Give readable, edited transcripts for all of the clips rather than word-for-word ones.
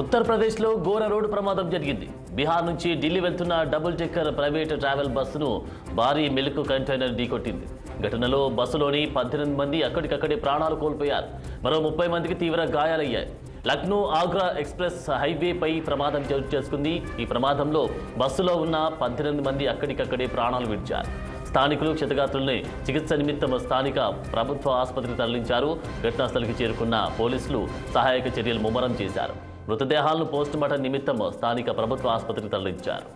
ఉత్తరప్రదేశ్లో ఘోర రోడ్డు ప్రమాదం జరిగింది. బీహార్ నుంచి ఢిల్లీ వెళ్తున్న డబుల్ డెక్కర్ ప్రైవేట్ ట్రావెల్ బస్సును భారీ మిల్క్ కంటైనర్ ఢీకొట్టింది. ఘటనలో బస్సులోని 18 మంది అక్కడికక్కడే ప్రాణాలు కోల్పోయారు. మరో 30 మందికి తీవ్ర గాయాలయ్యాయి. లక్నో ఆగ్రా ఎక్స్ప్రెస్ హైవేపై ప్రమాదం చోటు చేసుకుంది. ఈ ప్రమాదంలో బస్సులో ఉన్న 18 మంది అక్కడికక్కడే ప్రాణాలు విడిచారు. స్థానికులు క్షతగాత్రుల్ని చికిత్స నిమిత్తం స్థానిక ప్రభుత్వ ఆసుపత్రికి తరలించారు. ఘటనా స్థలికి చేరుకున్న పోలీసులు సహాయక చర్యలు ముమ్మరం చేశారు. మృతదేహాలను పోస్టుమార్టం నిమిత్తం స్థానిక ప్రభుత్వ ఆసుపత్రికి తరలించారు.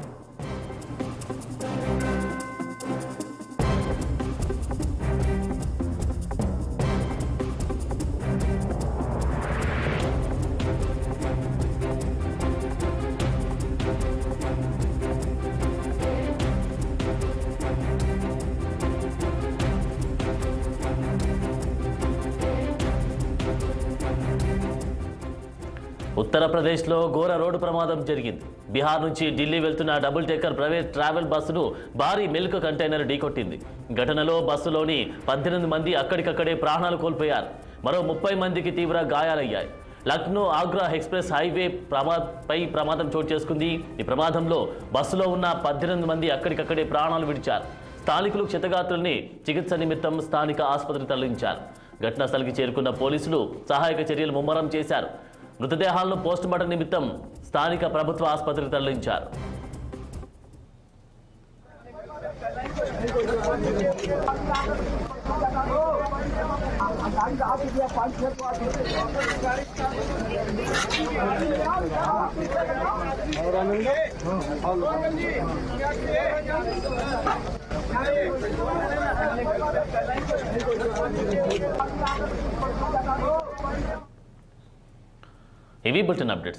ఉత్తరప్రదేశ్లో ఘోర రోడ్డు ప్రమాదం జరిగింది. బీహార్ నుంచి ఢిల్లీ వెళ్తున్న డబుల్ డెక్కర్ ప్రైవేట్ ట్రావెల్ బస్సును భారీ మిల్క్ కంటైనర్ ఢీకొట్టింది. ఘటనలో బస్సులోని 18 మంది అక్కడికక్కడే ప్రాణాలు కోల్పోయారు. మరో 30 మందికి తీవ్ర గాయాలయ్యాయి. లక్నో ఆగ్రా ఎక్స్ప్రెస్ హైవే ప్రమాదం చోటు చేసుకుంది. ఈ ప్రమాదంలో బస్సులో ఉన్న 18 మంది అక్కడికక్కడే ప్రాణాలు విడిచారు. స్థానికులు క్షతగాత్రుల్ని చికిత్స నిమిత్తం స్థానిక ఆసుపత్రికి తరలించారు. ఘటనా స్థలికి చేరుకున్న పోలీసులు సహాయక చర్యలు ముమ్మరం చేశారు. మృతదేహాలను పోస్టుమార్టం నిమిత్తం స్థానిక ప్రభుత్వ ఆసుపత్రికి తరలించారు. ఇవి బులెటిన్ అప్డేట్స్.